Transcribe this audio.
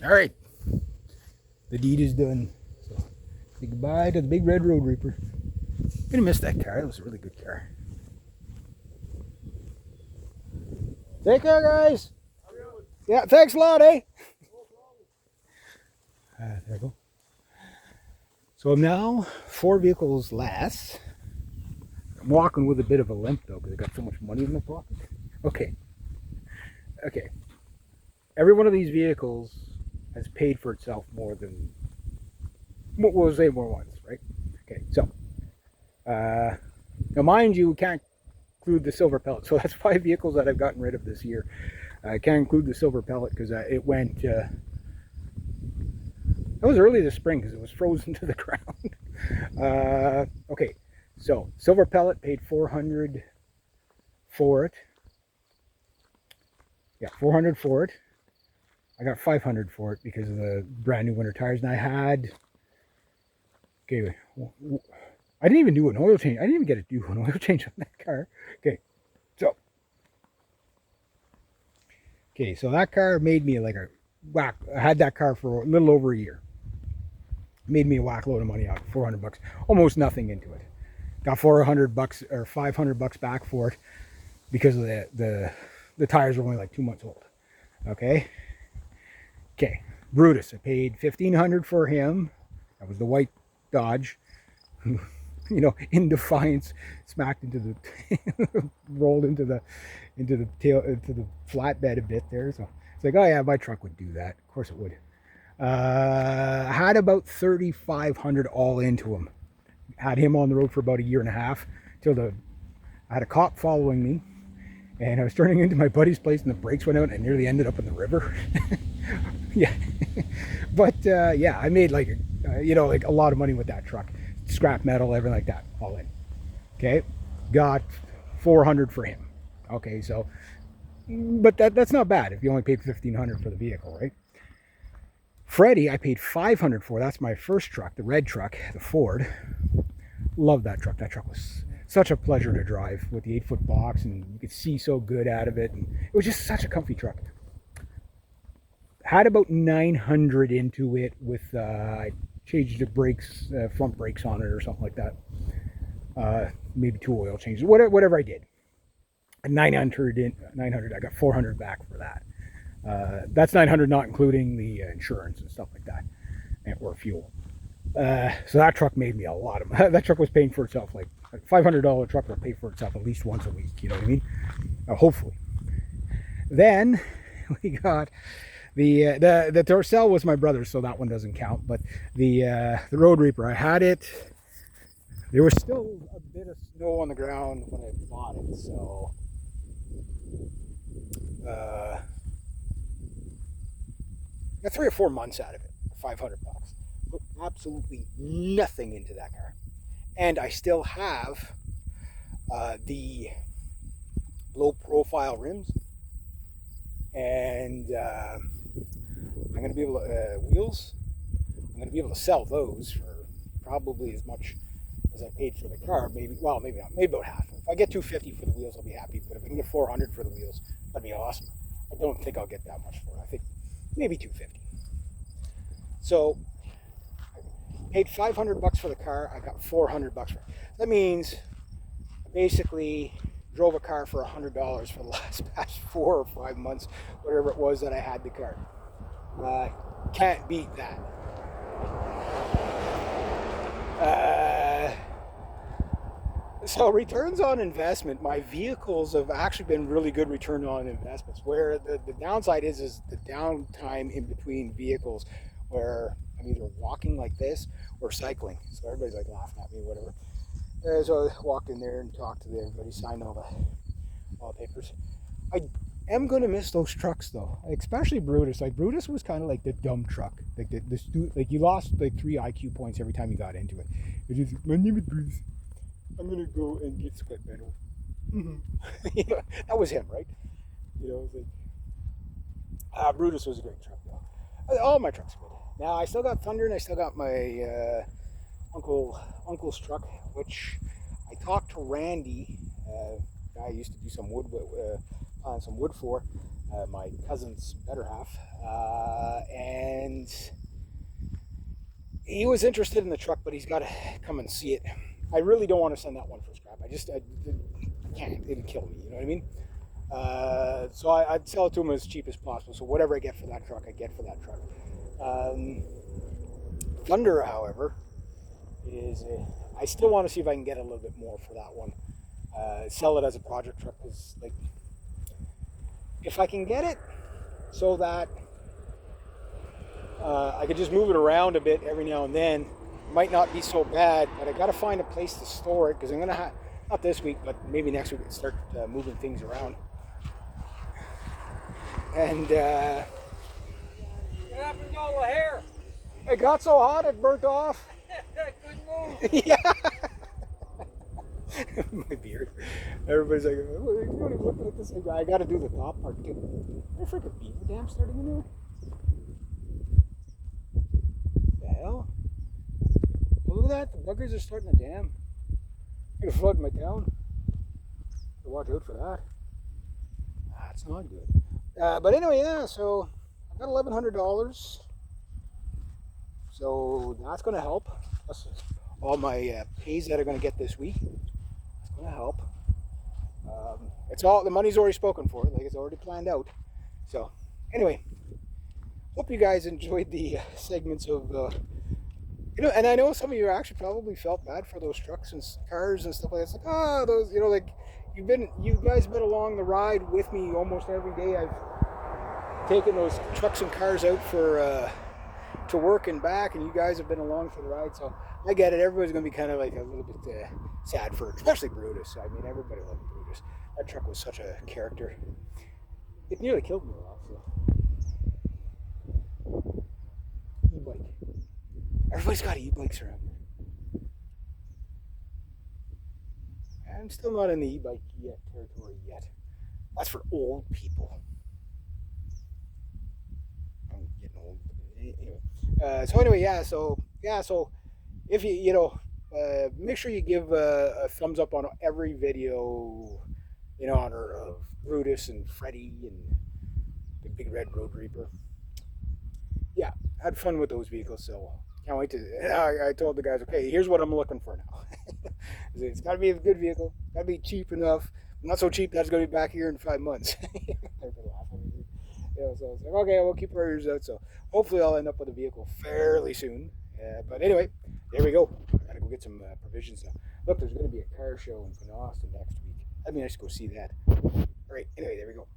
All right, the deed is done. So say goodbye to the big red Road Reaper. Gonna miss that car. That was a really good car. Take care, guys. Yeah, thanks a lot, eh? There we go. So I'm now 4 vehicles less. I'm walking with a bit of a limp though because I got so much money in my pocket. Okay. Every one of these vehicles has paid for itself more than, we'll say more once, right? Okay, so now mind you, we can't include the silver pellet. So that's 5 vehicles that I've gotten rid of this year. I can't include the silver pellet because it went. It was early this spring because it was frozen to the ground. Okay, so silver pellet paid $400 for it. Yeah, $400 for it. I got $500 for it because of the brand new winter tires, and I had. Okay, I didn't even do an oil change. I didn't even get to do an oil change on that car. Okay, so that car made me like a whack. I had that car for a little over a year. Made me a whack load of money out, $400, almost nothing into it. Got $400 or $500 back for it because of the tires were only like 2 months old. Okay, Brutus. I paid $1,500 for him. That was the white Dodge. In defiance, smacked into the, rolled into the flatbed a bit there. So it's like, oh yeah, my truck would do that. Of course it would. I had about $3,500 all into him. Had him on the road for about a year and a half till I had a cop following me, and I was turning into my buddy's place, and the brakes went out, and I nearly ended up in the river. Yeah, but yeah, I made like a lot of money with that truck. Scrap metal, everything like that, all in. Okay, got $400 for him. Okay, so, but that's not bad if you only paid $1,500 for the vehicle, right? Freddie, I paid $500 for. That's my first truck, the red truck, the Ford. Love that truck. That truck was such a pleasure to drive with the 8-foot box, and you could see so good out of it. And it was just such a comfy truck. Had about $900 into it with I changed the brakes, front brakes on it or something like that. Maybe 2 oil changes, whatever I did. And $900, I got $400 back for that. That's $900 not including the insurance and stuff like that, or fuel. So that truck made me a lot of money. That truck was paying for itself. Like a $500 truck will pay for itself at least once a week. You know what I mean? Hopefully. Then we got the Tercel was my brother's, so that one doesn't count. But the Road Reaper, I had it. There was still a bit of snow on the ground when I bought it, so got 3 or 4 months out of it. $500. Put absolutely nothing into that car, and I still have the low profile rims, and I'm going to be able to wheels. I'm going to be able to sell those for probably as much as I paid for the car. Maybe not. Maybe about half. If I get $250 for the wheels, I'll be happy. But if I can get $400 for the wheels, that'd be awesome. I don't think I'll get that much for it. I think maybe $250. So I paid $500 for the car. I got $400 for it. That means I basically drove a car for $100 for the past 4 or 5 months, whatever it was that I had the car. Can't beat that. So returns on investment, my vehicles have actually been really good return on investments. Where the downside is the downtime in between vehicles, where I'm either walking like this or cycling. So everybody's like laughing at me, whatever. So I walked in there and talked to everybody, signed all the papers. I am going to miss those trucks though, especially Brutus. Like Brutus was kind of like the dumb truck. Like you lost like 3 IQ points every time you got into it. It is, my name is Brutus. I'm gonna go and get split metal. Mm-hmm. That was him, right? Brutus was a great truck though. All my trucks were good. Now I still got Thunder, and I still got my uncle's truck, which I talked to Randy. Guy I used to do some wood for, my cousin's better half, and and he was interested in the truck, but he's got to come and see it. I really don't want to send that one for scrap. I can't. It'd kill me. You know what I mean? So I'd sell it to him as cheap as possible. So whatever I get for that truck, I get for that truck. Thunder, however, is I still want to see if I can get a little bit more for that one. Sell it as a project truck, because like if I can get it so that I could just move it around a bit every now and then, it might not be so bad. But I got to find a place to store it, because I'm gonna have, not this week, but maybe next week, start moving things around. And what happened to all the hair? It got so hot it burnt off. Good move. Yeah. My beard. Everybody's like, what are you looking at this? I got to do the top part too. Is there a freaking beaver dam starting in there? The hell? Look at that. The buggers are starting the dam. I'm going to flood my town. Watch out for that. That's not good. But anyway, yeah, so I got $1,100. So that's going to help. Plus all my pays that I'm going to get this week. It's going to help. It's all, the money's already spoken for. Like, it's already planned out. So anyway, hope you guys enjoyed the segments of, you know, and I know some of you actually probably felt bad for those trucks and cars and stuff like that. It's like, oh, those, you know, like you guys have been along the ride with me almost every day. I've taken those trucks and cars out for to work and back, and you guys have been along for the ride. So I get it. Everybody's going to be kind of like a little bit sad for, especially Brutus. I mean, everybody loved Brutus. That truck was such a character. It nearly killed me, actually. E-bike. Everybody's got e-bikes around here. I'm still not in the e-bike territory yet. That's for old people. I'm getting old. Anyway. So anyway, yeah. So if you know, make sure you give a thumbs up on every video in honor of Brutus and Freddy and the Big Red Road Reaper. Yeah, had fun with those vehicles. So can't wait to. I told the guys, okay, here's what I'm looking for now. It's got to be a good vehicle. Got to be cheap enough. Not so cheap that's going to be back here in 5 months. Yeah, so I was like, okay, we'll keep our ears out. So hopefully I'll end up with a vehicle fairly soon. But anyway, there we go. I gotta go get some provisions now. Look, there's going to be a car show in Austin next week. That'd be nice to go see that. All right, anyway, there we go.